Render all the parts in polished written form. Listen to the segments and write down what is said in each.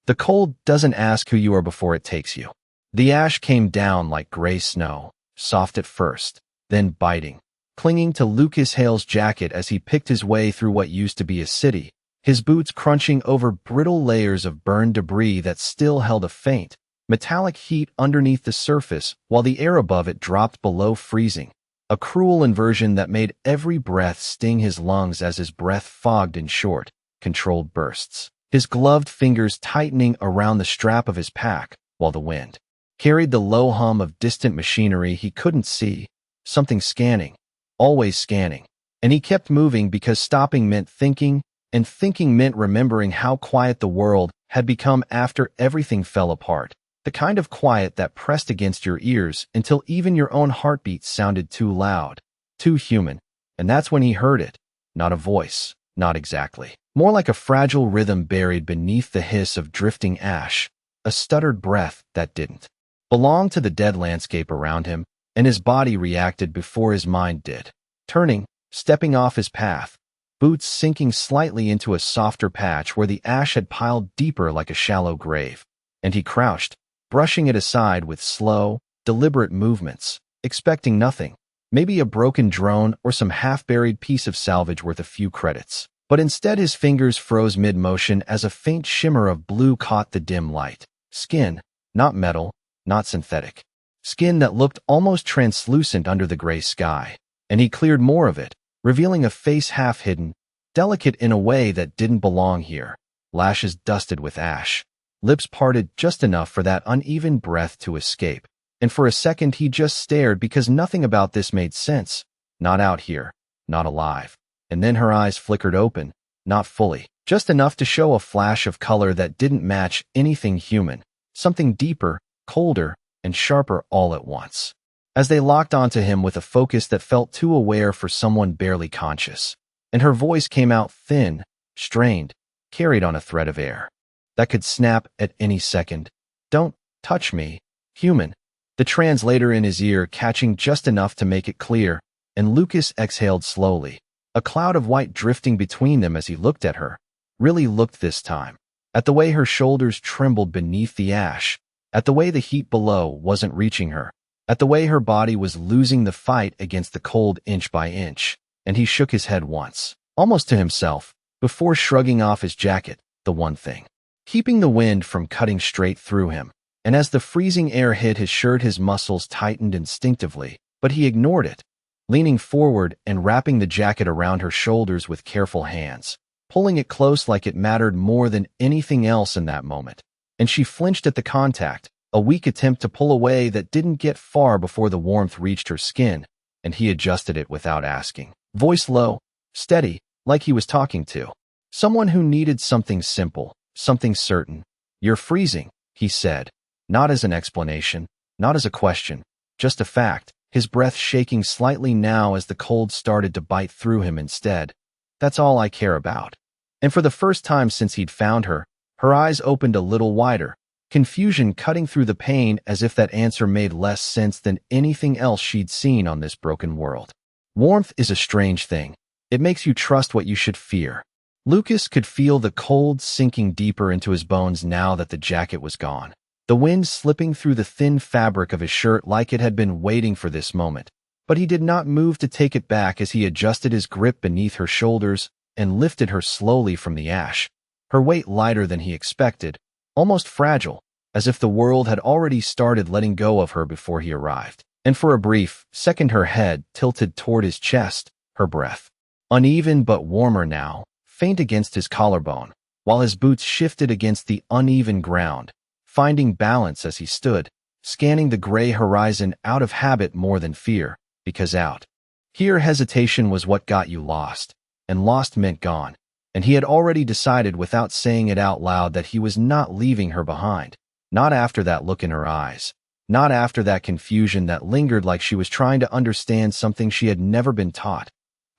The cold doesn't ask who you are before it takes you. The ash came down like gray snow, soft at first, then biting, clinging to Lucas Hale's jacket as he picked his way through what used to be a city, his boots crunching over brittle layers of burned debris that still held a faint, metallic heat underneath the surface while the air above it dropped below freezing, a cruel inversion that made every breath sting his lungs as his breath fogged in short, controlled bursts, his gloved fingers tightening around the strap of his pack while the wind carried the low hum of distant machinery he couldn't see, something scanning, always scanning, and he kept moving because stopping meant thinking, and thinking meant remembering how quiet the world had become after everything fell apart, the kind of quiet that pressed against your ears until even your own heartbeat sounded too loud, too human, and that's when he heard it, not a voice, not exactly, more like a fragile rhythm buried beneath the hiss of drifting ash, a stuttered breath that didn't belong to the dead landscape around him, and his body reacted before his mind did, turning, stepping off his path, boots sinking slightly into a softer patch where the ash had piled deeper like a shallow grave, and he crouched, brushing it aside with slow, deliberate movements, expecting nothing, maybe a broken drone or some half-buried piece of salvage worth a few credits. But instead his fingers froze mid-motion as a faint shimmer of blue caught the dim light. Skin, not metal, not synthetic. Skin that looked almost translucent under the gray sky, and he cleared more of it, revealing a face half-hidden, delicate in a way that didn't belong here, lashes dusted with ash, lips parted just enough for that uneven breath to escape, and for a second he just stared because nothing about this made sense, not out here, not alive. And then her eyes flickered open, not fully, just enough to show a flash of color that didn't match anything human, something deeper, colder, and sharper all at once. As they locked onto him with a focus that felt too aware for someone barely conscious, and her voice came out thin, strained, carried on a thread of air that could snap at any second. "Don't touch me, human." The translator in his ear catching just enough to make it clear, and Lucas exhaled slowly, a cloud of white drifting between them as he looked at her, really looked this time, at the way her shoulders trembled beneath the ash, at the way the heat below wasn't reaching her, at the way her body was losing the fight against the cold inch by inch, and he shook his head once, almost to himself, before shrugging off his jacket, the one thing keeping the wind from cutting straight through him. And as the freezing air hit his shirt, his muscles tightened instinctively, but he ignored it, leaning forward and wrapping the jacket around her shoulders with careful hands, pulling it close like it mattered more than anything else in that moment. And she flinched at the contact, a weak attempt to pull away that didn't get far before the warmth reached her skin, and he adjusted it without asking. Voice low, steady, like he was talking to someone who needed something simple, something certain. "You're freezing," he said, not as an explanation, not as a question, just a fact, his breath shaking slightly now as the cold started to bite through him instead. "That's all I care about." And for the first time since he'd found her, her eyes opened a little wider, confusion cutting through the pain as if that answer made less sense than anything else she'd seen on this broken world. Warmth is a strange thing. It makes you trust what you should fear. Lucas could feel the cold sinking deeper into his bones now that the jacket was gone, the wind slipping through the thin fabric of his shirt like it had been waiting for this moment. But he did not move to take it back as he adjusted his grip beneath her shoulders and lifted her slowly from the ash, her weight lighter than he expected, almost fragile, as if the world had already started letting go of her before he arrived. And for a brief second her head tilted toward his chest, her breath uneven but warmer now, faint against his collarbone, while his boots shifted against the uneven ground, finding balance as he stood, scanning the gray horizon out of habit more than fear, because out here hesitation was what got you lost, and lost meant gone, and he had already decided without saying it out loud that he was not leaving her behind, not after that look in her eyes, not after that confusion that lingered like she was trying to understand something she had never been taught.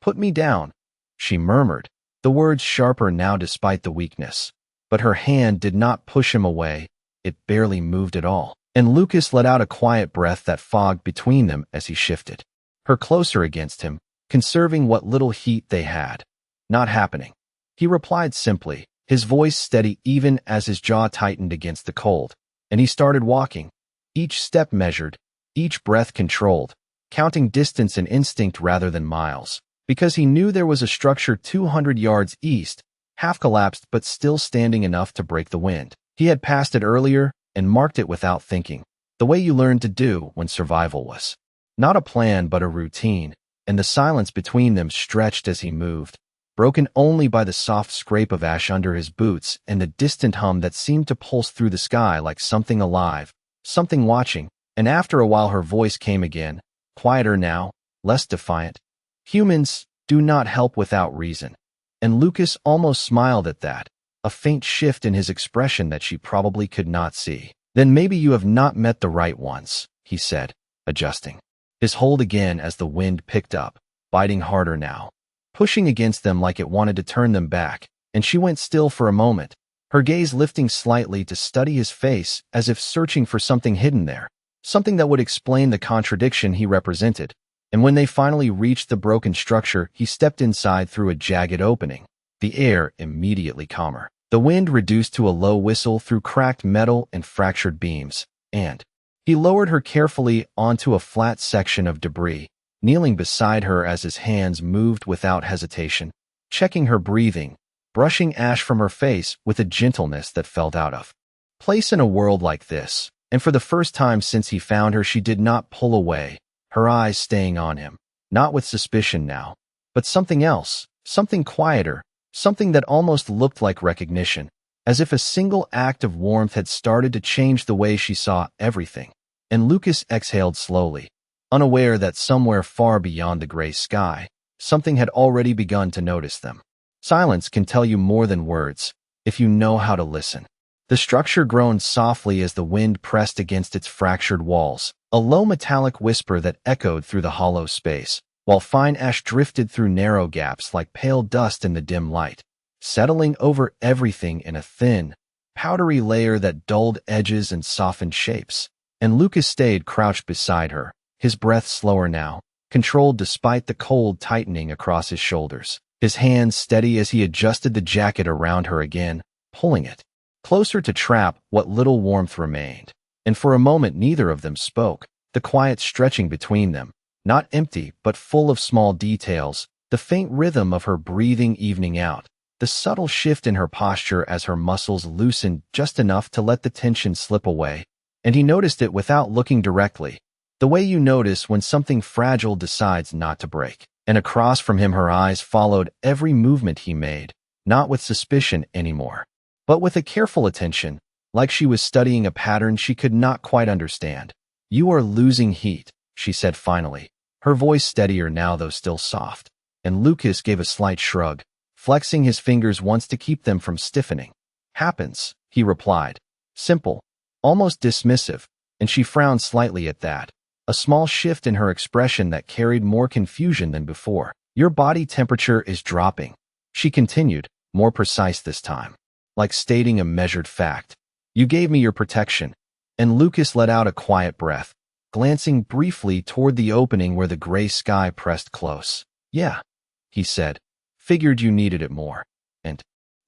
"Put me down," she murmured, the words sharper now despite the weakness. But her hand did not push him away, it barely moved at all, and Lucas let out a quiet breath that fogged between them as he shifted her closer against him, conserving what little heat they had. "Not happening," he replied simply, his voice steady even as his jaw tightened against the cold. And he started walking, each step measured, each breath controlled, counting distance and instinct rather than miles. Because he knew there was a structure 200 yards east, half collapsed but still standing enough to break the wind. He had passed it earlier and marked it without thinking, the way you learned to do when survival was not a plan but a routine, and the silence between them stretched as he moved, broken only by the soft scrape of ash under his boots and the distant hum that seemed to pulse through the sky like something alive, something watching. And after a while her voice came again, quieter now, less defiant. Humans do not help without reason. And Lucas almost smiled at that, a faint shift in his expression that she probably could not see. Then maybe you have not met the right ones, he said, adjusting his hold again as the wind picked up, biting harder now, pushing against them like it wanted to turn them back. And she went still for a moment, her gaze lifting slightly to study his face as if searching for something hidden there, something that would explain the contradiction he represented. And when they finally reached the broken structure, he stepped inside through a jagged opening, the air immediately calmer. The wind reduced to a low whistle through cracked metal and fractured beams, and he lowered her carefully onto a flat section of debris, kneeling beside her as his hands moved without hesitation, checking her breathing, brushing ash from her face with a gentleness that felt out of place in a world like this. And for the first time since he found her, she did not pull away, her eyes staying on him, not with suspicion now, but something else, something quieter, something that almost looked like recognition, as if a single act of warmth had started to change the way she saw everything. And Lucas exhaled slowly, unaware that somewhere far beyond the gray sky, something had already begun to notice them. Silence can tell you more than words, if you know how to listen. The structure groaned softly as the wind pressed against its fractured walls, a low metallic whisper that echoed through the hollow space, while fine ash drifted through narrow gaps like pale dust in the dim light, settling over everything in a thin, powdery layer that dulled edges and softened shapes. And Lucas stayed crouched beside her, his breath slower now, controlled despite the cold tightening across his shoulders, his hands steady as he adjusted the jacket around her again, pulling it closer to trap what little warmth remained. And for a moment neither of them spoke, the quiet stretching between them, not empty but full of small details, the faint rhythm of her breathing evening out, the subtle shift in her posture as her muscles loosened just enough to let the tension slip away. And he noticed it without looking directly, the way you notice when something fragile decides not to break. And across from him her eyes followed every movement he made, not with suspicion anymore, but with a careful attention, like she was studying a pattern she could not quite understand. You are losing heat, she said finally, her voice steadier now though still soft. And Lucas gave a slight shrug, flexing his fingers once to keep them from stiffening. Happens, he replied, simple, almost dismissive, and she frowned slightly at that, a small shift in her expression that carried more confusion than before. Your body temperature is dropping, she continued, more precise this time, like stating a measured fact. You gave me your protection. And Lucas let out a quiet breath, glancing briefly toward the opening where the gray sky pressed close. Yeah, he said, figured you needed it more. And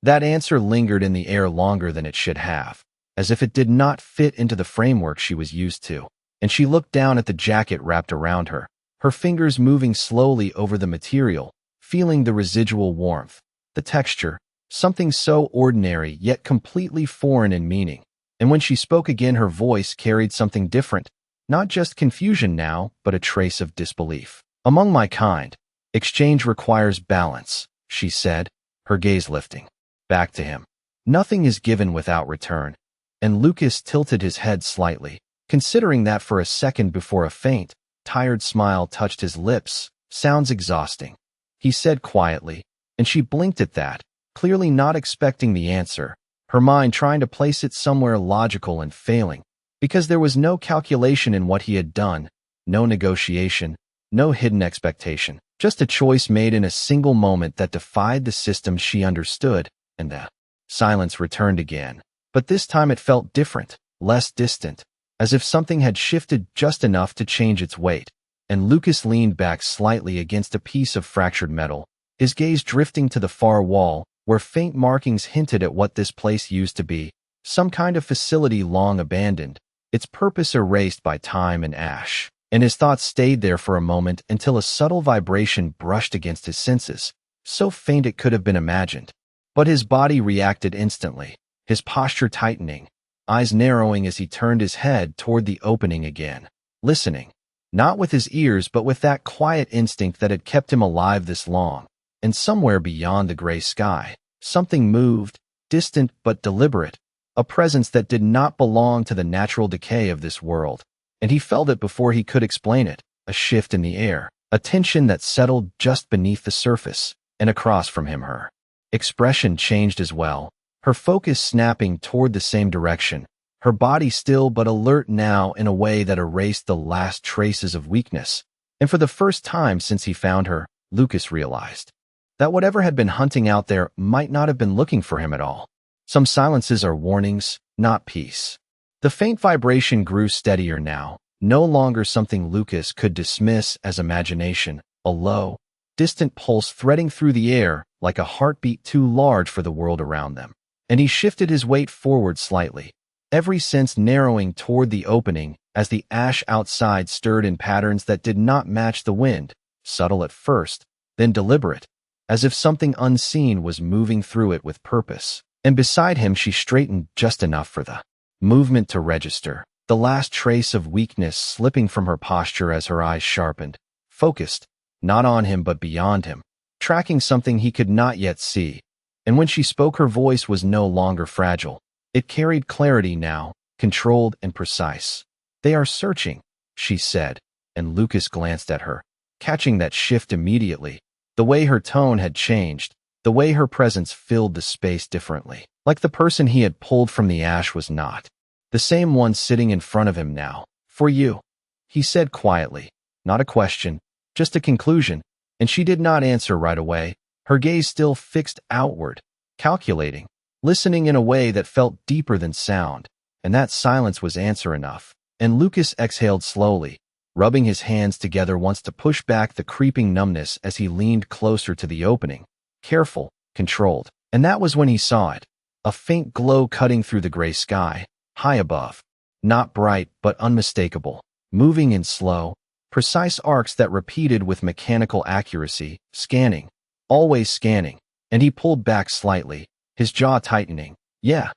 that answer lingered in the air longer than it should have, as if it did not fit into the framework she was used to. And she looked down at the jacket wrapped around her, her fingers moving slowly over the material, feeling the residual warmth, the texture, something so ordinary yet completely foreign in meaning. And when she spoke again her voice carried something different, not just confusion now, but a trace of disbelief. Among my kind, exchange requires balance, she said, her gaze lifting back to him. Nothing is given without return. And Lucas tilted his head slightly, considering that for a second before a faint, tired smile touched his lips. Sounds exhausting, he said quietly, and she blinked at that, clearly not expecting the answer, her mind trying to place it somewhere logical and failing, because there was no calculation in what he had done, no negotiation, no hidden expectation, just a choice made in a single moment that defied the system she understood. And the silence returned again, but this time it felt different, less distant, as if something had shifted just enough to change its weight. And Lucas leaned back slightly against a piece of fractured metal, his gaze drifting to the far wall, where faint markings hinted at what this place used to be, some kind of facility long abandoned, its purpose erased by time and ash. And his thoughts stayed there for a moment until a subtle vibration brushed against his senses, so faint it could have been imagined. But his body reacted instantly, his posture tightening, eyes narrowing as he turned his head toward the opening again, listening, not with his ears but with that quiet instinct that had kept him alive this long. And somewhere beyond the gray sky, something moved, distant but deliberate, a presence that did not belong to the natural decay of this world. And he felt it before he could explain it, a shift in the air, a tension that settled just beneath the surface, and across from him her expression changed as well, her focus snapping toward the same direction, her body still but alert now in a way that erased the last traces of weakness. And for the first time since he found her, Lucas realized that whatever had been hunting out there might not have been looking for him at all. Some silences are warnings, not peace. The faint vibration grew steadier now, no longer something Lucas could dismiss as imagination, a low, distant pulse threading through the air like a heartbeat too large for the world around them. And he shifted his weight forward slightly, every sense narrowing toward the opening as the ash outside stirred in patterns that did not match the wind, subtle at first, then deliberate, as if something unseen was moving through it with purpose. And beside him she straightened just enough for the movement to register, the last trace of weakness slipping from her posture as her eyes sharpened, focused, not on him but beyond him, tracking something he could not yet see. And when she spoke, her voice was no longer fragile. It carried clarity now, controlled and precise. "They are searching," she said, and Lucas glanced at her, catching that shift immediately, the way her tone had changed, the way her presence filled the space differently. Like the person he had pulled from the ash was not the same one sitting in front of him now. "For you," he said quietly, not a question, just a conclusion, and she did not answer right away, her gaze still fixed outward, calculating, listening in a way that felt deeper than sound, and that silence was answer enough. And Lucas exhaled slowly, rubbing his hands together once to push back the creeping numbness as he leaned closer to the opening, careful, controlled. And that was when he saw it, a faint glow cutting through the gray sky, high above, not bright but unmistakable, moving in slow, precise arcs that repeated with mechanical accuracy, scanning, always scanning. And he pulled back slightly, his jaw tightening. "Yeah,"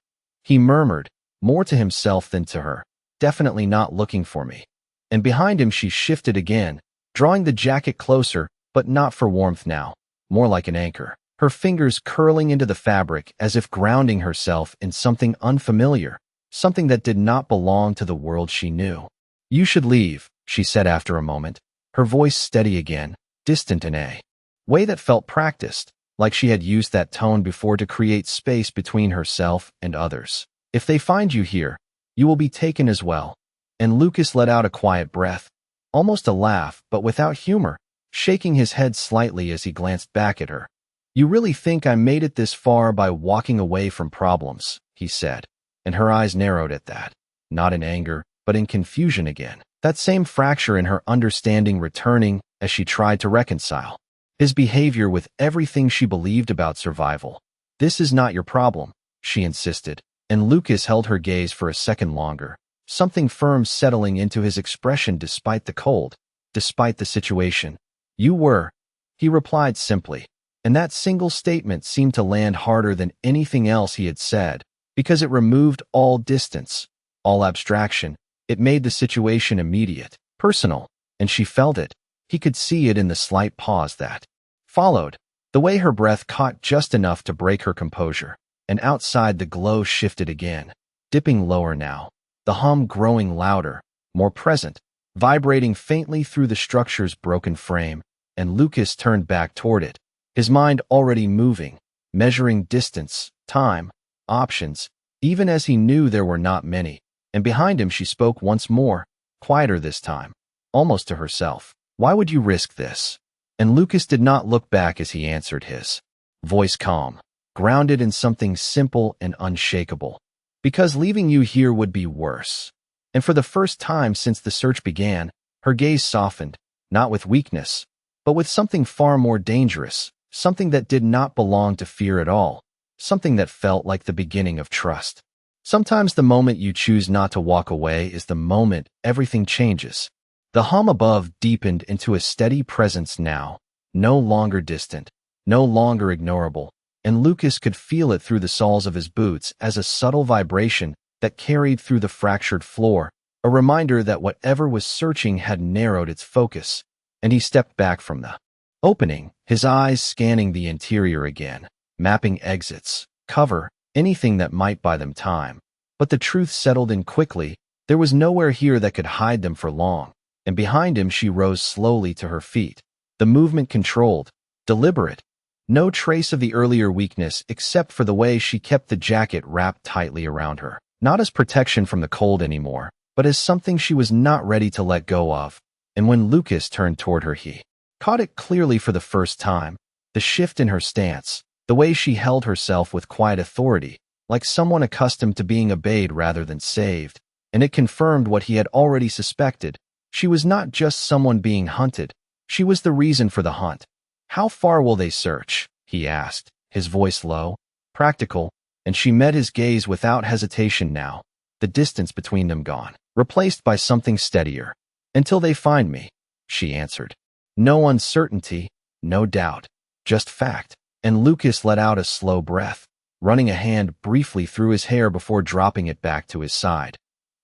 he murmured, more to himself than to her, "definitely not looking for me." And behind him she shifted again, drawing the jacket closer, but not for warmth now, more like an anchor, her fingers curling into the fabric as if grounding herself in something unfamiliar, something that did not belong to the world she knew. "You should leave," she said after a moment, her voice steady again, distant in a way that felt practiced, like she had used that tone before to create space between herself and others. "If they find you here, you will be taken as well." And Lucas let out a quiet breath, almost a laugh, but without humor, shaking his head slightly as he glanced back at her. "You really think I made it this far by walking away from problems?" he said, and her eyes narrowed at that, not in anger, but in confusion again, that same fracture in her understanding returning as she tried to reconcile his behavior with everything she believed about survival. "This is not your problem," she insisted, and Lucas held her gaze for a second longer, something firm settling into his expression despite the cold, despite the situation. "You were," he replied simply, and that single statement seemed to land harder than anything else he had said, because it removed all distance, all abstraction. It made the situation immediate, personal, and she felt it. He could see it in the slight pause that followed, the way her breath caught just enough to break her composure, and outside the glow shifted again, dipping lower now, the hum growing louder, more present, vibrating faintly through the structure's broken frame, and Lucas turned back toward it, his mind already moving, measuring distance, time, options, even as he knew there were not many. And behind him she spoke once more, quieter this time, almost to herself. "Why would you risk this?" And Lucas did not look back as he answered, his voice calm, grounded in something simple and unshakable. "Because leaving you here would be worse." And for the first time since the search began, her gaze softened, not with weakness, but with something far more dangerous, something that did not belong to fear at all, something that felt like the beginning of trust. Sometimes the moment you choose not to walk away is the moment everything changes. The hum above deepened into a steady presence now, no longer distant, no longer ignorable, and Lucas could feel it through the soles of his boots as a subtle vibration that carried through the fractured floor, a reminder that whatever was searching had narrowed its focus, and he stepped back from the opening, his eyes scanning the interior again, mapping exits, cover, anything that might buy them time. But the truth settled in quickly. There was nowhere here that could hide them for long, and behind him she rose slowly to her feet, the movement controlled, deliberate. No trace of the earlier weakness except for the way she kept the jacket wrapped tightly around her, not as protection from the cold anymore, but as something she was not ready to let go of. And when Lucas turned toward her, he caught it clearly for the first time, the shift in her stance, the way she held herself with quiet authority, like someone accustomed to being obeyed rather than saved, and it confirmed what he had already suspected. She was not just someone being hunted, she was the reason for the hunt. "How far will they search?" he asked, his voice low, practical, and she met his gaze without hesitation now, the distance between them gone, replaced by something steadier. "Until they find me," she answered. No uncertainty, no doubt, just fact. And Lucas let out a slow breath, running a hand briefly through his hair before dropping it back to his side.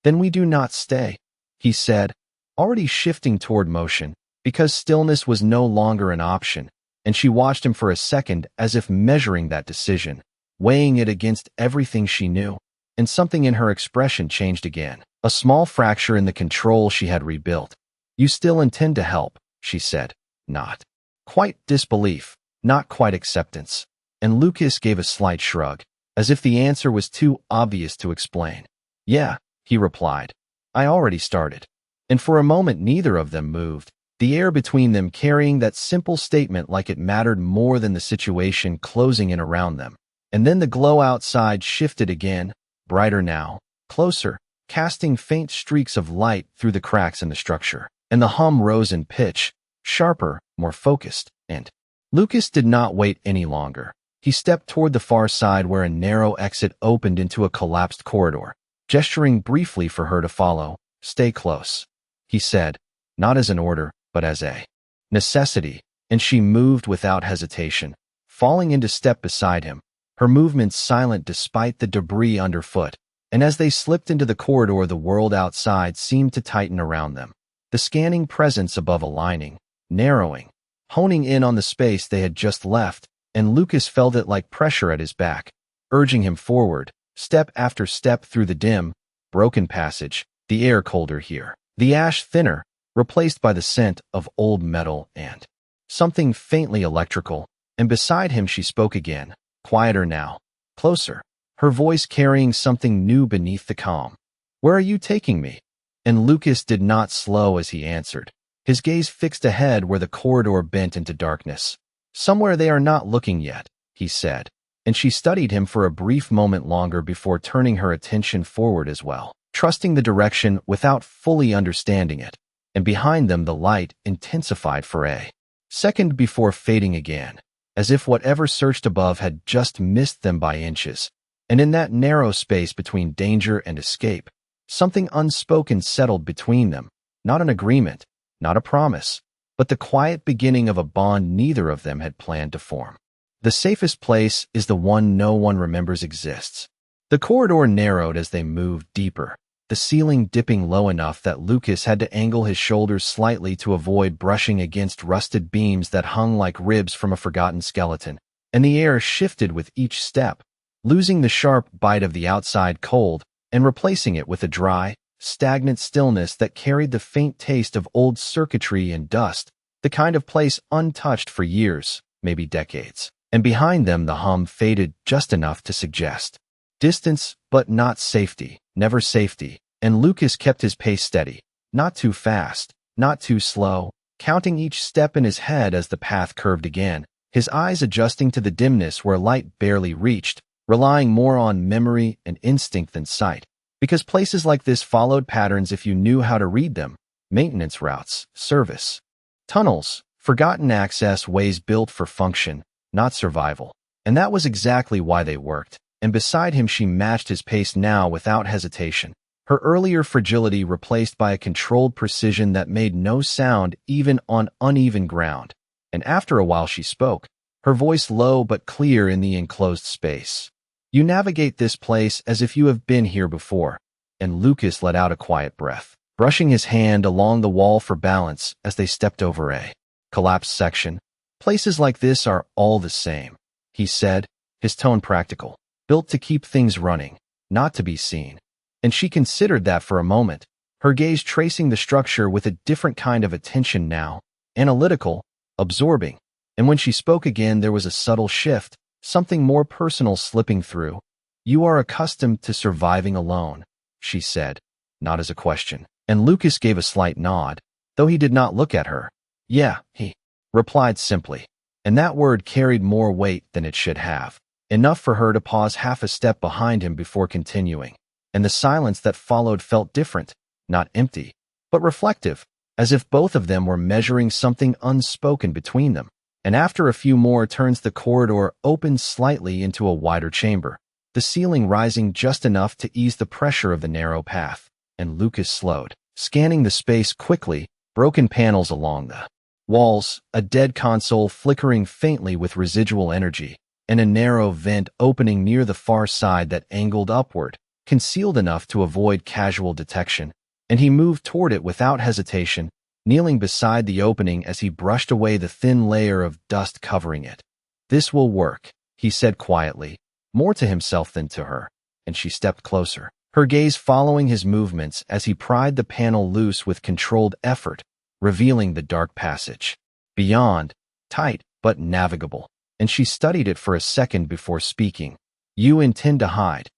"Then we do not stay," he said, already shifting toward motion, because stillness was no longer an option, and she watched him for a second as if measuring that decision, weighing it against everything she knew, and something in her expression changed again, a small fracture in the control she had rebuilt. "You still intend to help," she said, not quite disbelief, not quite acceptance. And Lucas gave a slight shrug, as if the answer was too obvious to explain. "Yeah," he replied. "I already started." And for a moment neither of them moved, the air between them carrying that simple statement like it mattered more than the situation closing in around them. And then the glow outside shifted again, brighter now, closer, casting faint streaks of light through the cracks in the structure. And the hum rose in pitch, sharper, more focused, and Lucas did not wait any longer. He stepped toward the far side where a narrow exit opened into a collapsed corridor, gesturing briefly for her to follow. "Stay close," he said, not as an order, but as a necessity, and she moved without hesitation, falling into step beside him, her movements silent despite the debris underfoot. And as they slipped into the corridor, the world outside seemed to tighten around them, the scanning presence above aligning, narrowing, honing in on the space they had just left, and Lucas felt it like pressure at his back, urging him forward, step after step through the dim, broken passage, the air colder here, the ash thinner, replaced by the scent of old metal and something faintly electrical. And beside him she spoke again, quieter now, closer, her voice carrying something new beneath the calm. "Where are you taking me?" And Lucas did not slow as he answered, his gaze fixed ahead where the corridor bent into darkness. "Somewhere they are not looking yet," he said, and she studied him for a brief moment longer before turning her attention forward as well, trusting the direction without fully understanding it. And behind them the light intensified for a second before fading again, as if whatever searched above had just missed them by inches. And in that narrow space between danger and escape, something unspoken settled between them, not an agreement, not a promise, but the quiet beginning of a bond neither of them had planned to form. The safest place is the one no one remembers exists. The corridor narrowed as they moved deeper, the ceiling dipping low enough that Lucas had to angle his shoulders slightly to avoid brushing against rusted beams that hung like ribs from a forgotten skeleton. And the air shifted with each step, losing the sharp bite of the outside cold and replacing it with a dry, stagnant stillness that carried the faint taste of old circuitry and dust, the kind of place untouched for years, maybe decades. And behind them the hum faded just enough to suggest distance, but not safety, never safety. And Lucas kept his pace steady, not too fast, not too slow, counting each step in his head as the path curved again, his eyes adjusting to the dimness where light barely reached, relying more on memory and instinct than sight. Because places like this followed patterns if you knew how to read them: maintenance routes, service tunnels, forgotten access ways built for function. not survival. And that was exactly why they worked. And beside him she matched his pace now without hesitation. Her earlier fragility replaced by a controlled precision that made no sound even on uneven ground. And after a while she spoke, her voice low but clear in the enclosed space. You navigate this place as if you have been here before. And Lucas let out a quiet breath, brushing his hand along the wall for balance as they stepped over a collapsed section. Places like this are all the same, he said, his tone practical, built to keep things running, not to be seen. And she considered that for a moment, her gaze tracing the structure with a different kind of attention now, analytical, absorbing. And when she spoke again, there was a subtle shift, something more personal slipping through. You are accustomed to surviving alone, she said, not as a question. And Lucas gave a slight nod, though he did not look at her. Yeah, he replied simply. And that word carried more weight than it should have, enough for her to pause half a step behind him before continuing. And the silence that followed felt different, not empty, but reflective, as if both of them were measuring something unspoken between them. And after a few more turns the corridor opened slightly into a wider chamber, the ceiling rising just enough to ease the pressure of the narrow path. And Lucas slowed, scanning the space quickly, broken panels along the walls, a dead console flickering faintly with residual energy, and a narrow vent opening near the far side that angled upward, concealed enough to avoid casual detection. And he moved toward it without hesitation, kneeling beside the opening as he brushed away the thin layer of dust covering it. This will work, he said quietly, more to himself than to her, and she stepped closer, her gaze following his movements as he pried the panel loose with controlled effort, revealing the dark passage. Beyond, tight but navigable, and she studied it for a second before speaking. You intend to hide.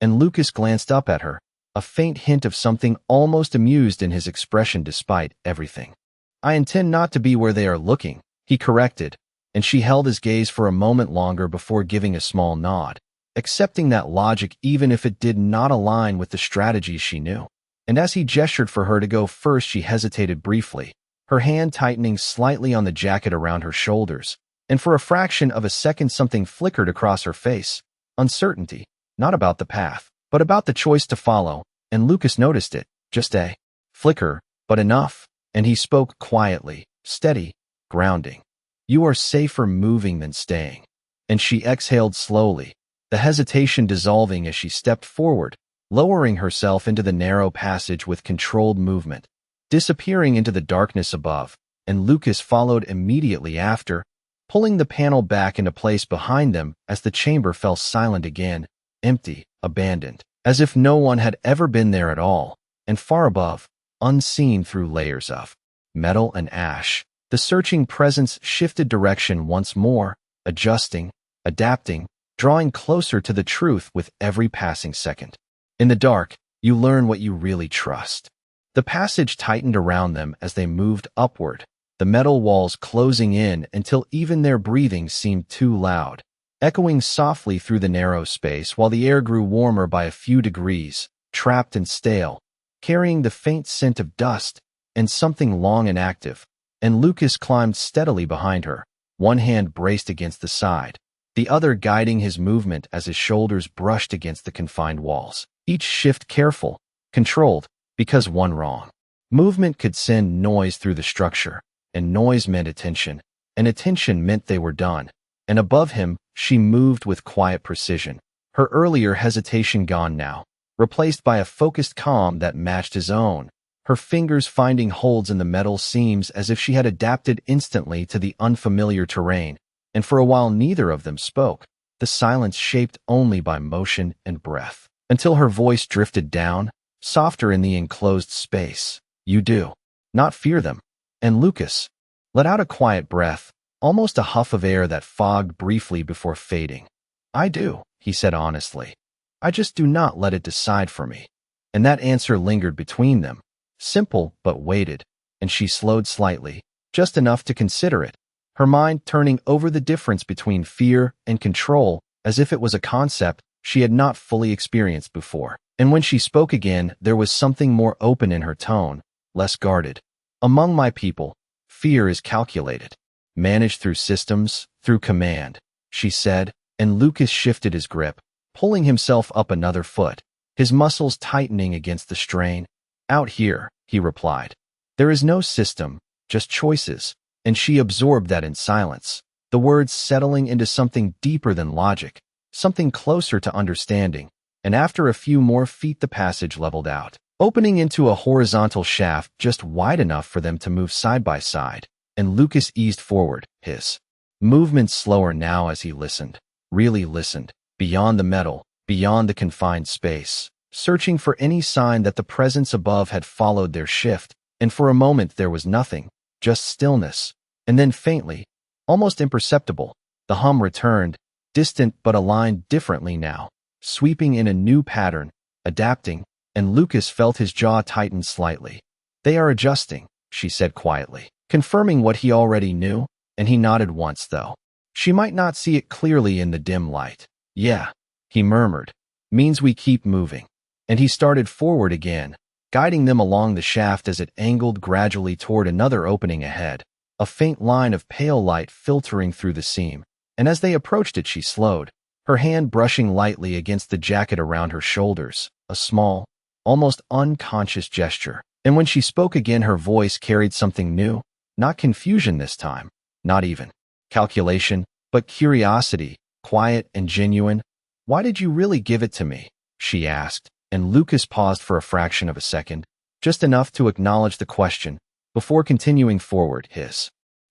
And Lucas glanced up at her, a faint hint of something almost amused in his expression despite everything. I intend not to be where they are looking, he corrected, and she held his gaze for a moment longer before giving a small nod, accepting that logic even if it did not align with the strategies she knew. And as he gestured for her to go first, she hesitated briefly, her hand tightening slightly on the jacket around her shoulders, and for a fraction of a second something flickered across her face, uncertainty, not about the path, but about the choice to follow. And Lucas noticed it, just a flicker, but enough, and he spoke quietly, steady, grounding. You are safer moving than staying. And she exhaled slowly, the hesitation dissolving as she stepped forward, lowering herself into the narrow passage with controlled movement, disappearing into the darkness above, and Lucas followed immediately after, pulling the panel back into place behind them as the chamber fell silent again, empty, abandoned, as if no one had ever been there at all. And far above, unseen through layers of metal and ash, the searching presence shifted direction once more, adjusting, adapting, drawing closer to the truth with every passing second. In the dark, you learn what you really trust. The passage tightened around them as they moved upward, the metal walls closing in until even their breathing seemed too loud, echoing softly through the narrow space while the air grew warmer by a few degrees, trapped and stale, carrying the faint scent of dust and something long and active. And Lucas climbed steadily behind her, one hand braced against the side, the other guiding his movement as his shoulders brushed against the confined walls. Each shift careful, controlled, because one wrong movement could send noise through the structure, and noise meant attention, and attention meant they were done. And above him, she moved with quiet precision, her earlier hesitation gone now, replaced by a focused calm that matched his own, her fingers finding holds in the metal seams as if she had adapted instantly to the unfamiliar terrain. And for a while neither of them spoke, the silence shaped only by motion and breath, until her voice drifted down, softer in the enclosed space. You do not fear them. And Lucas let out a quiet breath, almost a huff of air that fogged briefly before fading. I do, he said honestly. I just do not let it decide for me. And that answer lingered between them, simple but weighted, and she slowed slightly, just enough to consider it, her mind turning over the difference between fear and control as if it was a concept she had not fully experienced before. And when she spoke again, there was something more open in her tone, less guarded. Among my people, fear is calculated, managed through systems, through command. she said, and Lucas shifted his grip, pulling himself up another foot, his muscles tightening against the strain. Out here, he replied. There is no system, just choices, and she absorbed that in silence, the words settling into something deeper than logic, something closer to understanding, and after a few more feet the passage leveled out, opening into a horizontal shaft just wide enough for them to move side by side, and Lucas eased forward, his movements slower now as he listened, really listened, beyond the metal, beyond the confined space, searching for any sign that the presence above had followed their shift, and for a moment there was nothing, just stillness, and then faintly, almost imperceptible, the hum returned, distant but aligned differently now, sweeping in a new pattern, adapting, and Lucas felt his jaw tighten slightly. They are adjusting, she said quietly, confirming what he already knew, and he nodded once though. She might not see it clearly in the dim light. Yeah, he murmured, means we keep moving. And he started forward again, guiding them along the shaft as it angled gradually toward another opening ahead, a faint line of pale light filtering through the seam, and as they approached it she slowed, her hand brushing lightly against the jacket around her shoulders, a small, almost unconscious gesture. And when she spoke again her voice carried something new, not confusion this time, not even calculation, but curiosity, quiet and genuine. Why did you really give it to me? She asked, and Lucas paused for a fraction of a second, just enough to acknowledge the question, before continuing forward, his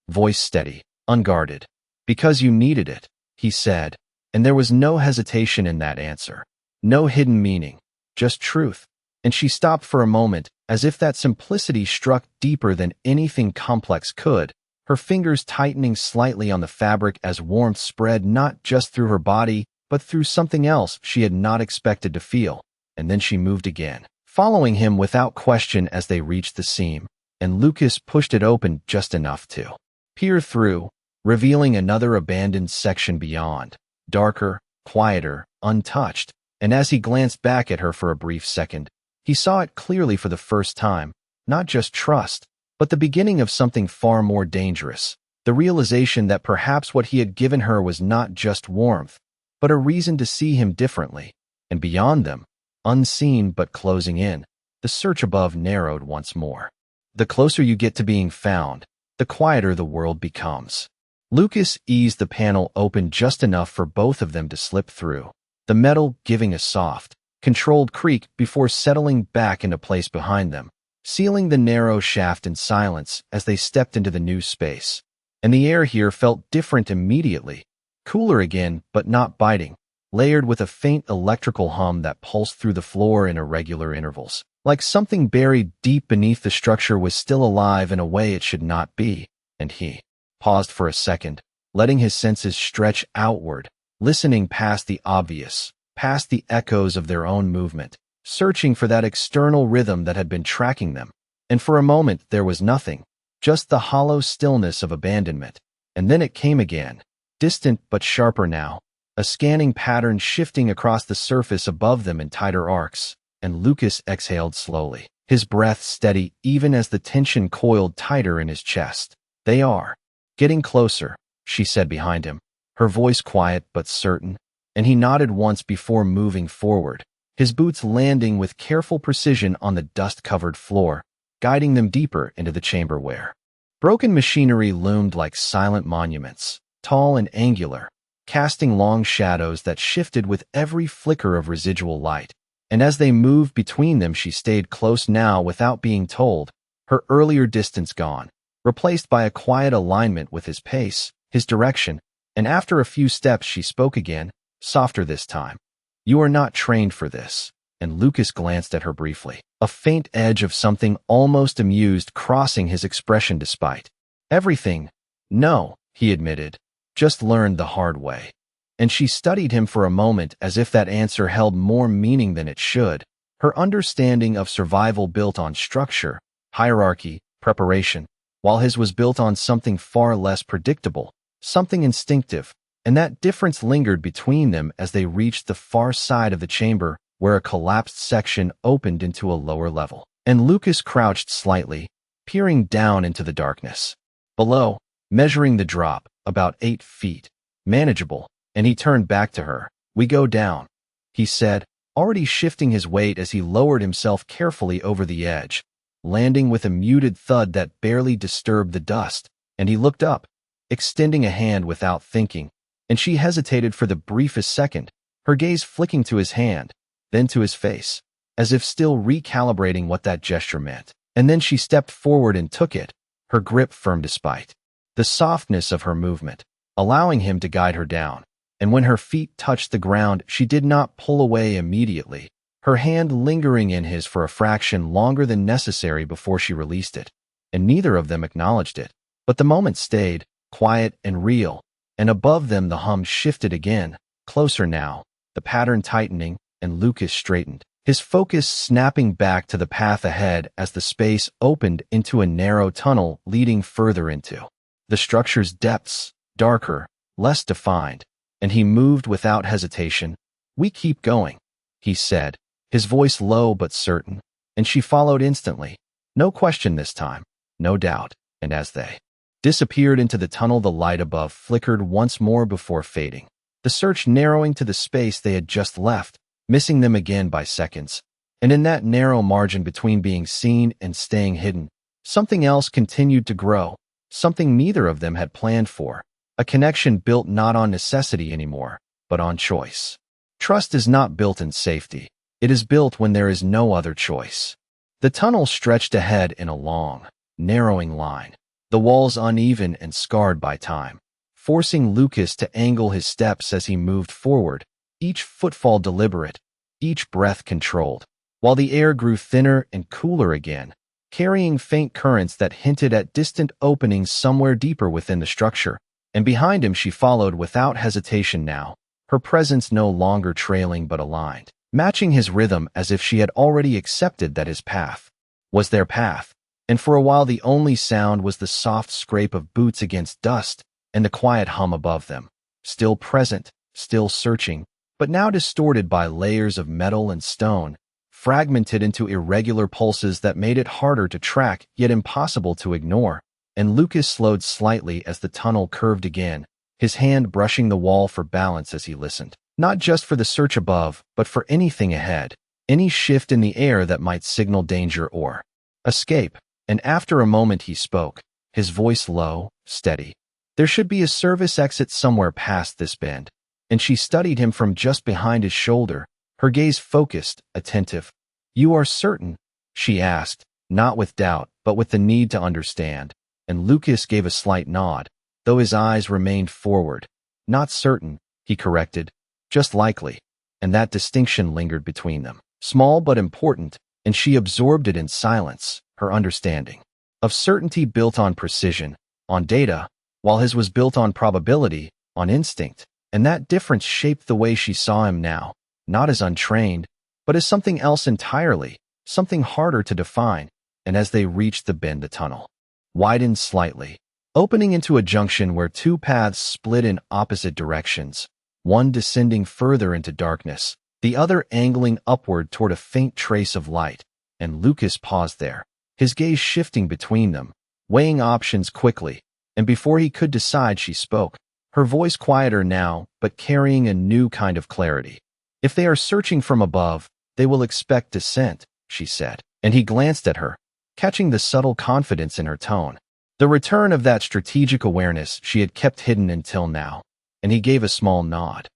voice steady, unguarded. Because you needed it, he said, and there was no hesitation in that answer, no hidden meaning, just truth. And she stopped for a moment, as if that simplicity struck deeper than anything complex could, her fingers tightening slightly on the fabric as warmth spread not just through her body, but through something else she had not expected to feel. And then she moved again, following him without question as they reached the seam, and Lucas pushed it open just enough to peer through, revealing another abandoned section beyond, darker, quieter, untouched, and as he glanced back at her for a brief second, he saw it clearly for the first time, not just trust, but the beginning of something far more dangerous, the realization that perhaps what he had given her was not just warmth, but a reason to see him differently, and beyond them, unseen but closing in, the search above narrowed once more. The closer you get to being found, the quieter the world becomes. Lucas eased the panel open just enough for both of them to slip through, the metal giving a soft, controlled creak before settling back into place behind them, sealing the narrow shaft in silence as they stepped into the new space. And the air here felt different immediately, cooler again but not biting, layered with a faint electrical hum that pulsed through the floor in irregular intervals, like something buried deep beneath the structure was still alive in a way it should not be. And he paused for a second, letting his senses stretch outward, listening past the obvious, past the echoes of their own movement, searching for that external rhythm that had been tracking them. And for a moment there was nothing, just the hollow stillness of abandonment. And then it came again, distant but sharper now, a scanning pattern shifting across the surface above them in tighter arcs, and Lucas exhaled slowly, his breath steady even as the tension coiled tighter in his chest. They are getting closer, she said behind him, her voice quiet but certain, and he nodded once before moving forward, his boots landing with careful precision on the dust-covered floor, guiding them deeper into the chamber where broken machinery loomed like silent monuments, tall and angular, casting long shadows that shifted with every flicker of residual light. And as they moved between them she stayed close now without being told, her earlier distance gone, replaced by a quiet alignment with his pace, his direction, and after a few steps she spoke again, softer this time. You are not trained for this. And Lucas glanced at her briefly, a faint edge of something almost amused crossing his expression despite everything. No, he admitted, just learned the hard way. And she studied him for a moment as if that answer held more meaning than it should, her understanding of survival built on structure, hierarchy, preparation, while his was built on something far less predictable, something instinctive, and that difference lingered between them as they reached the far side of the chamber where a collapsed section opened into a lower level. And Lucas crouched slightly, peering down into the darkness. Below, measuring the drop, about 8 feet, Manageable, and he turned back to her. "We go down," he said, already shifting his weight as he lowered himself carefully over the edge, landing with a muted thud that barely disturbed the dust. And he looked up, extending a hand without thinking, and she hesitated for the briefest second, her gaze flicking to his hand, then to his face, as if still recalibrating what that gesture meant. And then she stepped forward and took it, her grip firm despite the softness of her movement, allowing him to guide her down. And when her feet touched the ground, she did not pull away immediately, her hand lingering in his for a fraction longer than necessary before she released it. And neither of them acknowledged it. But the moment stayed, quiet and real, and above them the hum shifted again, closer now, the pattern tightening, and Lucas straightened, his focus snapping back to the path ahead as the space opened into a narrow tunnel leading further into the structure's depths, darker, less defined. And he moved without hesitation. "We keep going," he said, his voice low but certain, and she followed instantly. No question this time, no doubt. And as they disappeared into the tunnel, the light above flickered once more before fading, the search narrowing to the space they had just left, missing them again by seconds. And in that narrow margin between being seen and staying hidden, something else continued to grow, something neither of them had planned for. A connection built not on necessity anymore, but on choice. Trust is not built in safety. It is built when there is no other choice. The tunnel stretched ahead in a long, narrowing line, the walls uneven and scarred by time, forcing Lucas to angle his steps as he moved forward, each footfall deliberate, each breath controlled, while the air grew thinner and cooler again, carrying faint currents that hinted at distant openings somewhere deeper within the structure. And behind him she followed without hesitation now, her presence no longer trailing but aligned, matching his rhythm as if she had already accepted that his path was their path. And for a while the only sound was the soft scrape of boots against dust and the quiet hum above them, still present, still searching, but now distorted by layers of metal and stone, fragmented into irregular pulses that made it harder to track yet impossible to ignore. And Lucas slowed slightly as the tunnel curved again, his hand brushing the wall for balance as he listened, not just for the search above, but for anything ahead, any shift in the air that might signal danger or escape. And after a moment he spoke, his voice low, steady. "There should be a service exit somewhere past this bend." And she studied him from just behind his shoulder, her gaze focused, attentive. "You are certain?" she asked, not with doubt, but with the need to understand. And Lucas gave a slight nod, though his eyes remained forward. "Not certain," he corrected, "just likely." And that distinction lingered between them, small but important, and she absorbed it in silence, her understanding of certainty built on precision, on data, while his was built on probability, on instinct. And that difference shaped the way she saw him now, not as untrained, but as something else entirely, something harder to define. And as they reached the bend, the tunnel widened slightly, opening into a junction where two paths split in opposite directions, one descending further into darkness, the other angling upward toward a faint trace of light. And Lucas paused there, his gaze shifting between them, weighing options quickly. And before he could decide, she spoke, her voice quieter now, but carrying a new kind of clarity. "If they are searching from above, they will expect descent," she said. And he glanced at her, catching the subtle confidence in her tone, the return of that strategic awareness she had kept hidden until now. And he gave a small nod.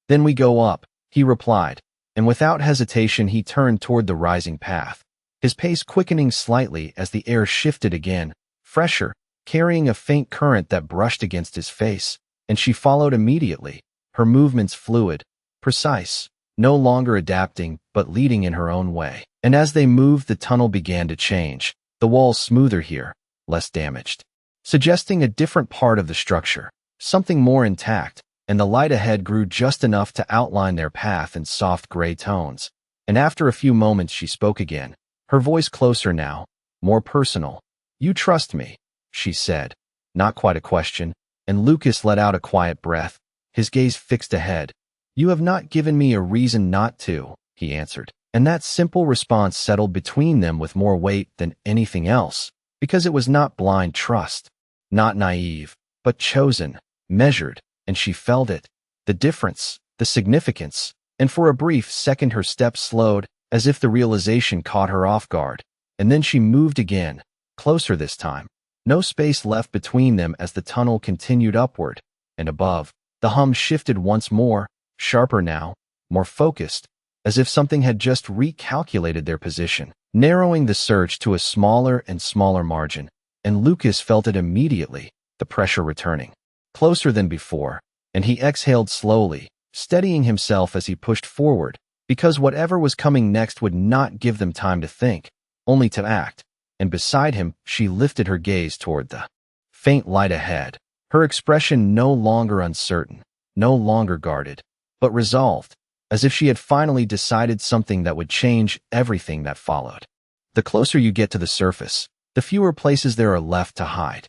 "Then we go up," he replied, and without hesitation he turned toward the rising path, his pace quickening slightly as the air shifted again, fresher, carrying a faint current that brushed against his face. And she followed immediately, her movements fluid, precise, no longer adapting but leading in her own way. And as they moved, the tunnel began to change, the walls smoother here, less damaged, suggesting a different part of the structure, something more intact. And the light ahead grew just enough to outline their path in soft gray tones. And after a few moments she spoke again, her voice closer now, more personal. "You trust me," she said, not quite a question. And Lucas let out a quiet breath, his gaze fixed ahead. "You have not given me a reason not to," he answered. And that simple response settled between them with more weight than anything else, because it was not blind trust, not naive, but chosen, measured. and she felt it. The difference, the significance, and for a brief second her steps slowed, as if the realization caught her off guard. And then she moved again, closer this time. No space left between them as the tunnel continued upward, and above, the hum shifted once more, sharper now, more focused, as if something had just recalculated their position, narrowing the search to a smaller and smaller margin, and Lucas felt it immediately, the pressure returning. Closer than before, and he exhaled slowly, steadying himself as he pushed forward, because whatever was coming next would not give them time to think, only to act. And beside him, she lifted her gaze toward the faint light ahead, her expression no longer uncertain, no longer guarded, but resolved, as if she had finally decided something that would change everything that followed. The closer you get to the surface, the fewer places there are left to hide.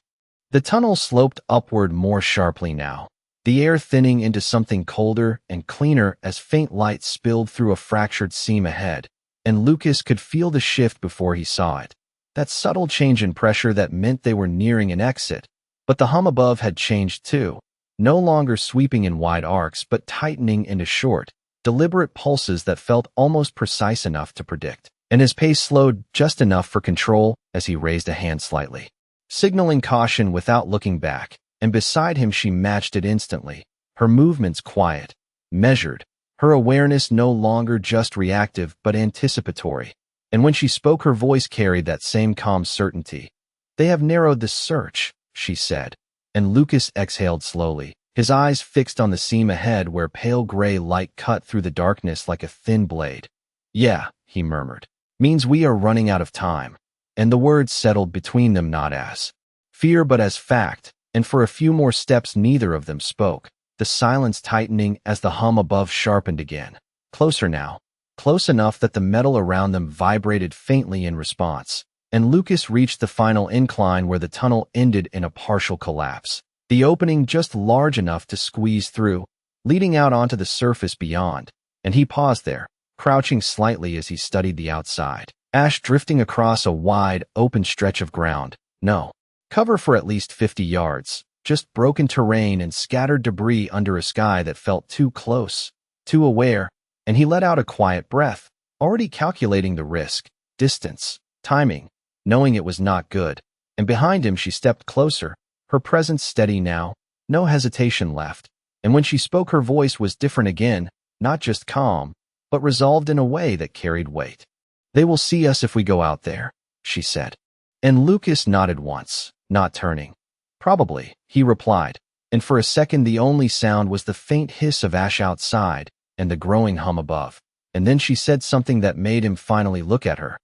The tunnel sloped upward more sharply now, the air thinning into something colder and cleaner as faint light spilled through a fractured seam ahead, and Lucas could feel the shift before he saw it. That subtle change in pressure that meant they were nearing an exit, but the hum above had changed too, no longer sweeping in wide arcs but tightening into short, deliberate pulses that felt almost precise enough to predict. And his pace slowed just enough for control as he raised a hand slightly, signaling caution without looking back, and beside him she matched it instantly, her movements quiet, measured, her awareness no longer just reactive but anticipatory. And when she spoke, her voice carried that same calm certainty. "They have narrowed the search," she said, and Lucas exhaled slowly, his eyes fixed on the seam ahead where pale gray light cut through the darkness like a thin blade. "Yeah," he murmured, "means we are running out of time." And the words settled between them not as fear but as fact, and for a few more steps neither of them spoke, the silence tightening as the hum above sharpened again. Closer now, close enough that the metal around them vibrated faintly in response, and Lucas reached the final incline where the tunnel ended in a partial collapse, the opening just large enough to squeeze through, leading out onto the surface beyond, and he paused there, crouching slightly as he studied the outside. Ash drifting across a wide, open stretch of ground. No cover for at least 50 yards, just broken terrain and scattered debris under a sky that felt too close, too aware, and he let out a quiet breath, already calculating the risk, distance, timing, knowing it was not good. And behind him she stepped closer, her presence steady now, no hesitation left, and when she spoke her voice was different again, not just calm, but resolved in a way that carried weight. "They will see us if we go out there," she said. And Lucas nodded once, not turning. "Probably," he replied, and for a second the only sound was the faint hiss of Ash outside and the growing hum above. And then she said something that made him finally look at her.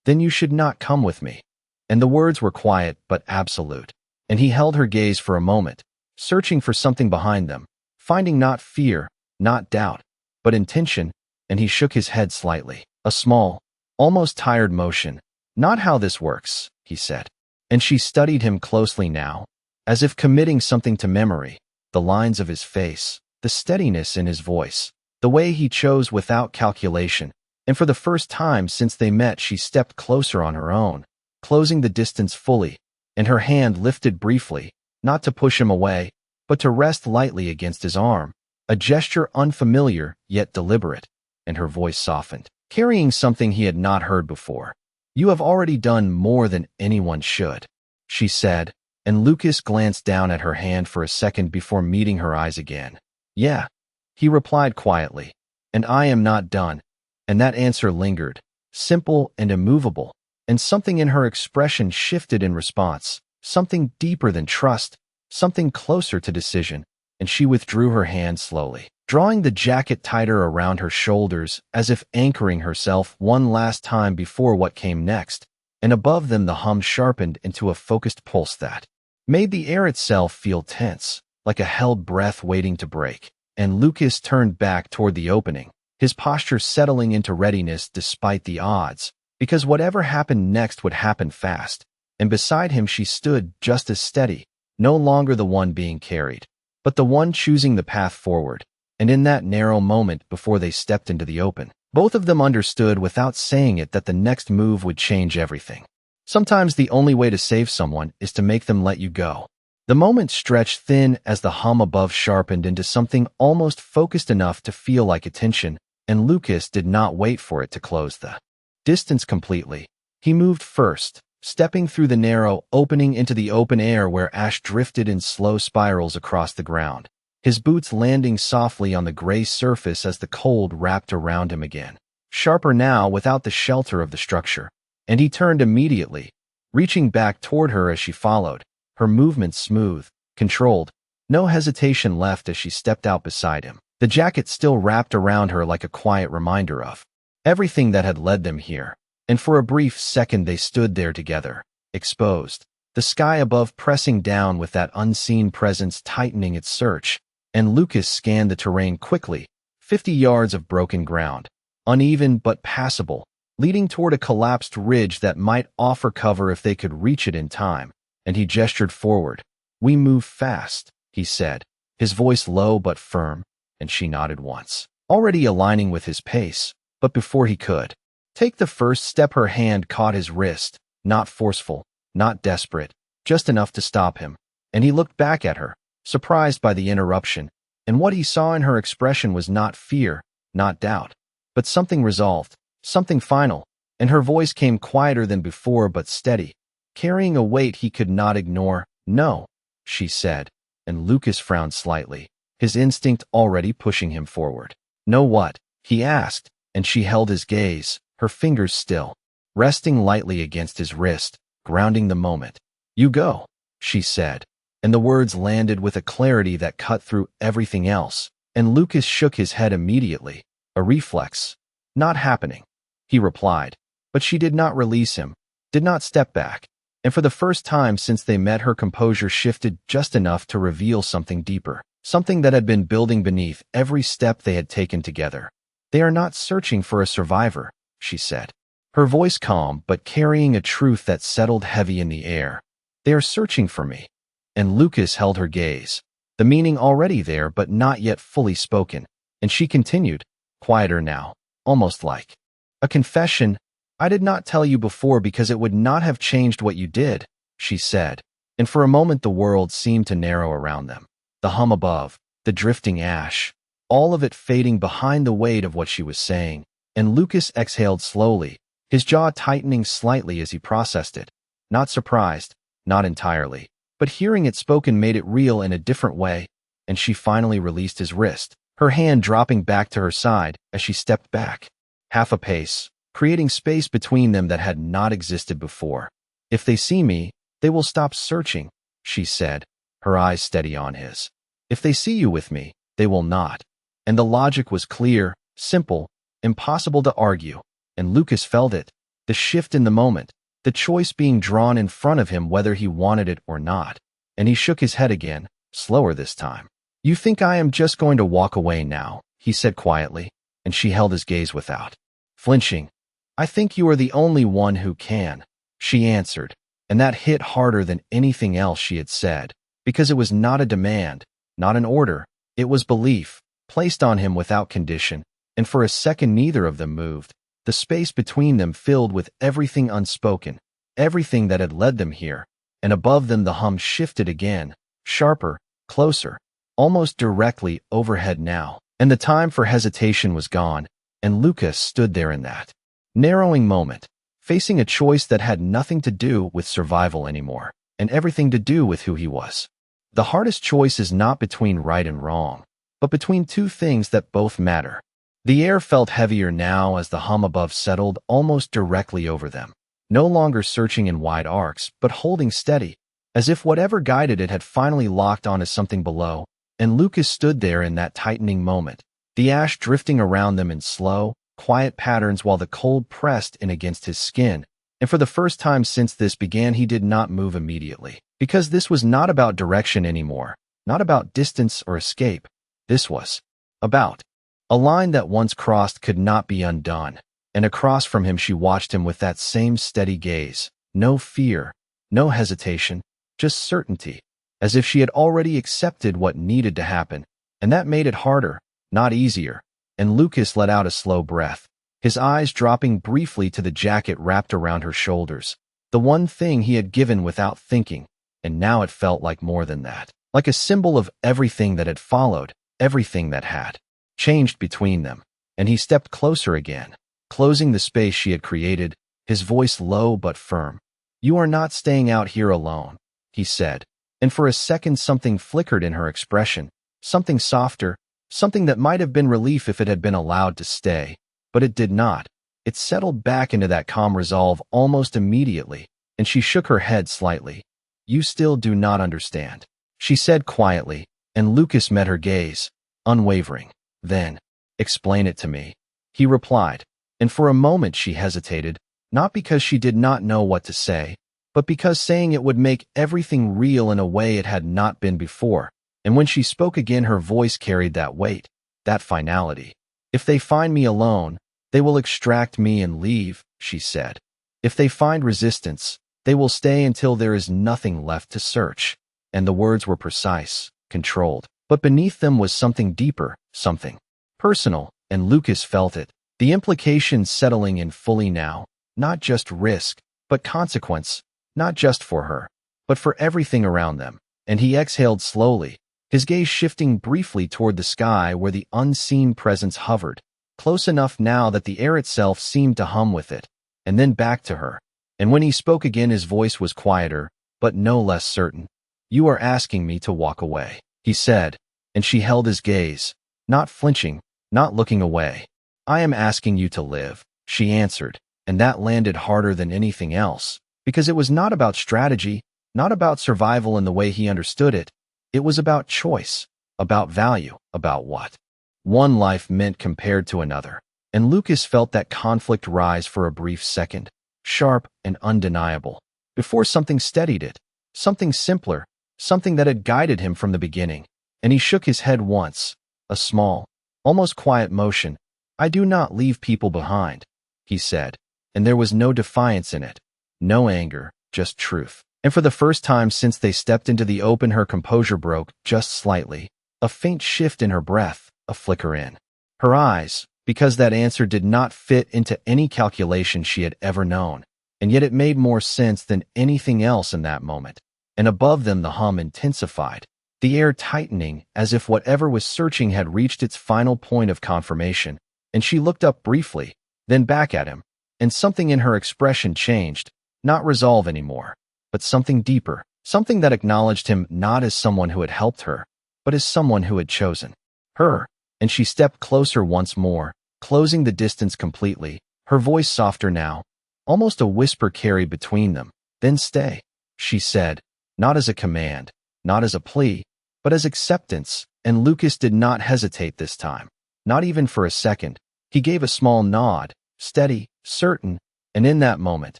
"Then you should not come with me." And the words were quiet but absolute, and he held her gaze for a moment, searching for something behind them, finding not fear, not doubt, but intention, and he shook his head slightly, a small, almost tired motion. "Not how this works," he said. And she studied him closely now, as if committing something to memory, the lines of his face, the steadiness in his voice, the way he chose without calculation, and for the first time since they met she stepped closer on her own, closing the distance fully, and her hand lifted briefly, not to push him away, but to rest lightly against his arm, a gesture unfamiliar yet deliberate, and her voice softened, carrying something he had not heard before. "You have already done more than anyone should," she said, and Lucas glanced down at her hand for a second before meeting her eyes again. "Yeah," he replied quietly, "and I am not done." And that answer lingered, simple and immovable, and something in her expression shifted in response, something deeper than trust, something closer to decision, and she withdrew her hand slowly, drawing the jacket tighter around her shoulders as if anchoring herself one last time before what came next, and above them the hum sharpened into a focused pulse that made the air itself feel tense, like a held breath waiting to break. And Lucas turned back toward the opening, his posture settling into readiness despite the odds, because whatever happened next would happen fast, and beside him she stood just as steady, no longer the one being carried, but the one choosing the path forward. And in that narrow moment before they stepped into the open, both of them understood without saying it that the next move would change everything. Sometimes the only way to save someone is to make them let you go. The moment stretched thin as the hum above sharpened into something almost focused enough to feel like attention, and Lucas did not wait for it to close the distance completely. He moved first, stepping through the narrow opening into the open air where ash drifted in slow spirals across the ground, his boots landing softly on the gray surface as the cold wrapped around him again, sharper now without the shelter of the structure. And he turned immediately, reaching back toward her as she followed, her movements smooth, controlled, no hesitation left as she stepped out beside him, the jacket still wrapped around her like a quiet reminder of everything that had led them here. And for a brief second they stood there together, exposed, the sky above pressing down with that unseen presence tightening its search, and Lucas scanned the terrain quickly, 50 yards of broken ground, uneven but passable, leading toward a collapsed ridge that might offer cover if they could reach it in time, and he gestured forward. "We move fast," he said, his voice low but firm, and she nodded once, already aligning with his pace, but before he could take the first step her hand caught his wrist, not forceful, not desperate, just enough to stop him, and he looked back at her, surprised by the interruption, and what he saw in her expression was not fear, not doubt, but something resolved, something final, and her voice came quieter than before but steady, carrying a weight he could not ignore. "No," she said, and Lucas frowned slightly, his instinct already pushing him forward. "No what?" he asked, and she held his gaze, her fingers still, resting lightly against his wrist, grounding the moment. "You go," she said, and the words landed with a clarity that cut through everything else, and Lucas shook his head immediately, a reflex. "Not happening," he replied, but she did not release him, did not step back, and for the first time since they met her composure shifted just enough to reveal something deeper, something that had been building beneath every step they had taken together. "They are not searching for a survivor," she said, her voice calm but carrying a truth that settled heavy in the air. "They are searching for me." And Lucas held her gaze, the meaning already there but not yet fully spoken, and she continued, quieter now, almost like a confession. "I did not tell you before because it would not have changed what you did," she said, and for a moment the world seemed to narrow around them. The hum above, the drifting ash, all of it fading behind the weight of what she was saying, and Lucas exhaled slowly, his jaw tightening slightly as he processed it. Not surprised, not entirely, but hearing it spoken made it real in a different way, and she finally released his wrist, her hand dropping back to her side as she stepped back, half a pace, creating space between them that had not existed before. "If they see me, they will stop searching," she said, her eyes steady on his. "If they see you with me, they will not." And the logic was clear, simple, impossible to argue, and Lucas felt it, the shift in the moment, the choice being drawn in front of him whether he wanted it or not. And he shook his head again, slower this time. "You think I am just going to walk away now," he said quietly, and she held his gaze without flinching. "I think you are the only one who can," she answered, and that hit harder than anything else she had said, because it was not a demand, not an order, it was belief, placed on him without condition, and for a second neither of them moved, the space between them filled with everything unspoken, everything that had led them here, and above them the hum shifted again, sharper, closer, almost directly overhead now, and the time for hesitation was gone, and Lucas stood there in that narrowing moment, facing a choice that had nothing to do with survival anymore, and everything to do with who he was. The hardest choice is not between right and wrong, but between two things that both matter. The air felt heavier now as the hum above settled almost directly over them, no longer searching in wide arcs, but holding steady, as if whatever guided it had finally locked onto something below, and Lucas stood there in that tightening moment, the ash drifting around them in slow, quiet patterns while the cold pressed in against his skin, and for the first time since this began he did not move immediately, because this was not about direction anymore, not about distance or escape. This was about a line that once crossed could not be undone, and across from him she watched him with that same steady gaze, no fear, no hesitation, just certainty, as if she had already accepted what needed to happen, and that made it harder, not easier, and Lucas let out a slow breath, his eyes dropping briefly to the jacket wrapped around her shoulders, the one thing he had given without thinking, and now it felt like more than that. Like a symbol of everything that had followed, everything that had changed between them. And he stepped closer again, closing the space she had created, his voice low but firm. "You are not staying out here alone," he said. And for a second something flickered in her expression, something softer, something that might have been relief if it had been allowed to stay. But it did not. It settled back into that calm resolve almost immediately, and she shook her head slightly. "You still do not understand," she said quietly, and Lucas met her gaze, unwavering. "Then, explain it to me," he replied, and for a moment she hesitated, not because she did not know what to say, but because saying it would make everything real in a way it had not been before. And when she spoke again, her voice carried that weight, that finality. "If they find me alone, they will extract me and leave," she said. "If they find resistance, they will stay until there is nothing left to search." And the words were precise, controlled. But beneath them was something deeper, something personal, and Lucas felt it. The implications settling in fully now. Not just risk, but consequence. Not just for her, but for everything around them. And he exhaled slowly, his gaze shifting briefly toward the sky where the unseen presence hovered, close enough now that the air itself seemed to hum with it, and then back to her. And when he spoke again, his voice was quieter, but no less certain. "You are asking me to walk away," he said, and she held his gaze, not flinching, not looking away. "I am asking you to live," she answered, and that landed harder than anything else, because it was not about strategy, not about survival in the way he understood it. It was about choice, about value, about what one life meant compared to another. And Lucas felt that conflict rise for a brief second, sharp and undeniable, before something steadied it, something simpler, something that had guided him from the beginning. And he shook his head once, a small, almost quiet motion. "I do not leave people behind," he said, and there was no defiance in it, no anger, just truth. And for the first time since they stepped into the open, her composure broke just slightly, a faint shift in her breath, a flicker in her eyes, because that answer did not fit into any calculation she had ever known, and yet it made more sense than anything else in that moment. And above them the hum intensified, the air tightening as if whatever was searching had reached its final point of confirmation. And she looked up briefly, then back at him, and something in her expression changed, not resolve anymore, but something deeper, something that acknowledged him not as someone who had helped her, but as someone who had chosen her. And she stepped closer once more, closing the distance completely, her voice softer now. Almost a whisper carried between them. "Then stay," she said, not as a command, not as a plea, but as acceptance. And Lucas did not hesitate this time, not even for a second. He gave a small nod, steady, certain, and in that moment,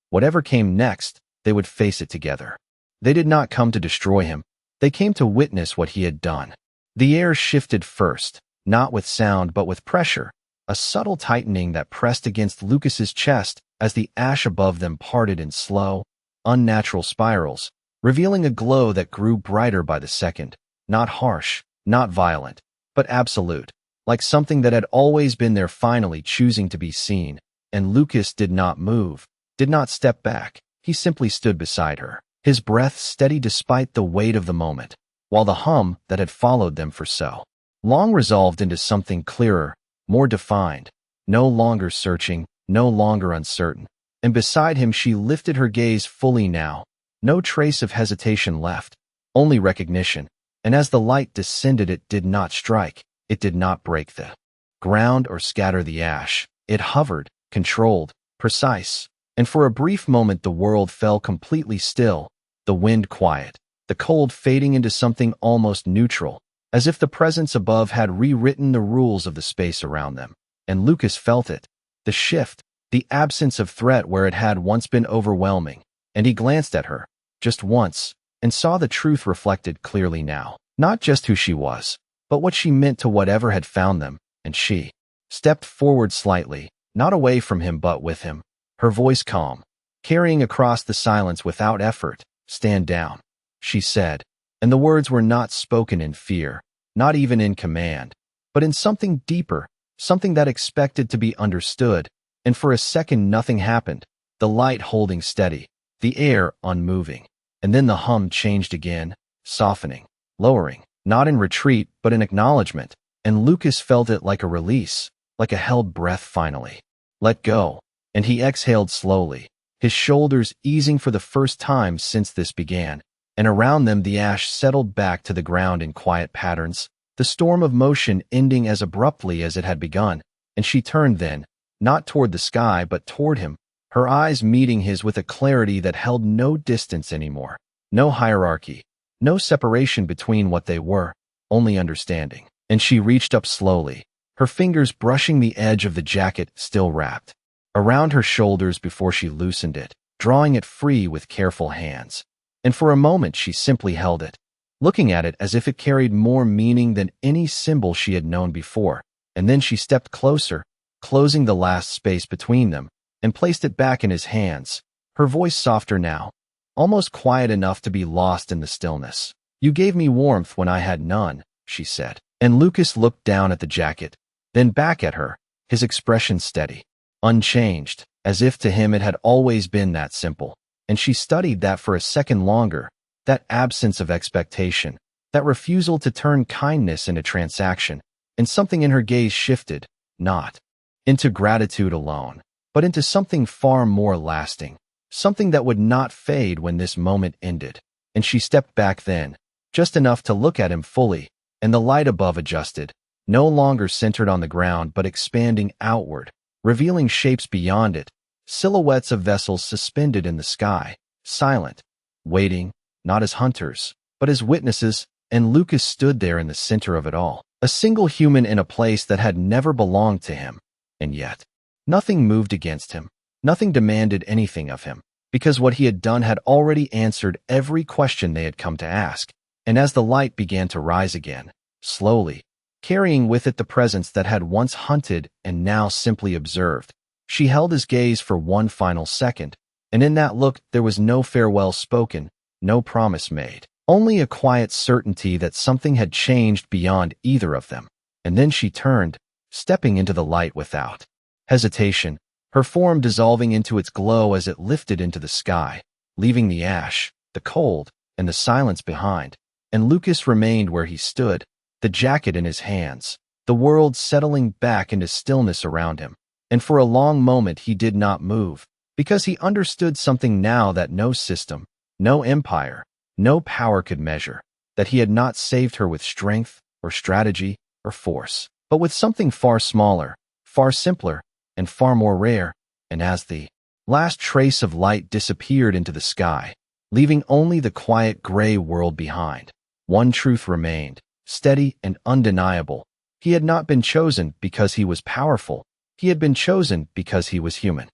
whatever came next, they would face it together. They did not come to destroy him. They came to witness what he had done. The air shifted first, not with sound but with pressure, a subtle tightening that pressed against Lucas's chest as the ash above them parted in slow, unnatural spirals, revealing a glow that grew brighter by the second, not harsh, not violent, but absolute, like something that had always been there finally choosing to be seen. And Lucas did not move, did not step back. He simply stood beside her, his breath steady despite the weight of the moment, while the hum that had followed them for so long resolved into something clearer, more defined, no longer searching, no longer uncertain. And beside him she lifted her gaze fully now, no trace of hesitation left, only recognition. And as the light descended, it did not strike, it did not break the ground or scatter the ash. It hovered, controlled, precise. And for a brief moment the world fell completely still, the wind quiet, the cold fading into something almost neutral, as if the presence above had rewritten the rules of the space around them. And Lucas felt it, the shift, the absence of threat where it had once been overwhelming. And he glanced at her, just once, and saw the truth reflected clearly now. Not just who she was, but what she meant to whatever had found them. And she stepped forward slightly, not away from him but with him, her voice calm, carrying across the silence without effort. "Stand down," she said, and the words were not spoken in fear, not even in command, but in something deeper, something that expected to be understood. And for a second nothing happened, the light holding steady, the air unmoving. and then the hum changed again, softening, lowering, not in retreat but in acknowledgement, and Lucas felt it like a release, like a held breath finally. Let go, and he exhaled slowly, his shoulders easing for the first time since this began, and around them the ash settled back to the ground in quiet patterns, the storm of motion ending as abruptly as it had begun, and she turned then, not toward the sky but toward him, her eyes meeting his with a clarity that held no distance anymore, no hierarchy, no separation between what they were, only understanding. And she reached up slowly, her fingers brushing the edge of the jacket still wrapped around her shoulders before she loosened it, drawing it free with careful hands. And for a moment she simply held it, looking at it as if it carried more meaning than any symbol she had known before, and then she stepped closer, closing the last space between them, and placed it back in his hands, her voice softer now, almost quiet enough to be lost in the stillness. "You gave me warmth when I had none," she said. And Lucas looked down at the jacket, then back at her, his expression steady, unchanged, as if to him it had always been that simple. And she studied that for a second longer, that absence of expectation, that refusal to turn kindness into transaction, and something in her gaze shifted, not into gratitude alone, but into something far more lasting, something that would not fade when this moment ended. And she stepped back then, just enough to look at him fully, and the light above adjusted, no longer centered on the ground but expanding outward, revealing shapes beyond it, silhouettes of vessels suspended in the sky, silent, waiting, not as hunters, but as witnesses, and Lucas stood there in the center of it all, a single human in a place that had never belonged to him. And yet, nothing moved against him, nothing demanded anything of him, because what he had done had already answered every question they had come to ask. And as the light began to rise again, slowly, carrying with it the presence that had once hunted and now simply observed, she held his gaze for one final second, and in that look there was no farewell spoken, no promise made, only a quiet certainty that something had changed beyond either of them. And then she turned, stepping into the light without hesitation, her form dissolving into its glow as it lifted into the sky, leaving the ash, the cold, and the silence behind. And Lucas remained where he stood, the jacket in his hands, the world settling back into stillness around him. And for a long moment he did not move, because he understood something now that no system, no empire, no power could measure, that he had not saved her with strength or strategy or force, but with something far smaller, far simpler, and far more rare. And as the last trace of light disappeared into the sky, leaving only the quiet gray world behind, one truth remained, steady and undeniable. He had not been chosen because he was powerful. He had been chosen because he was human.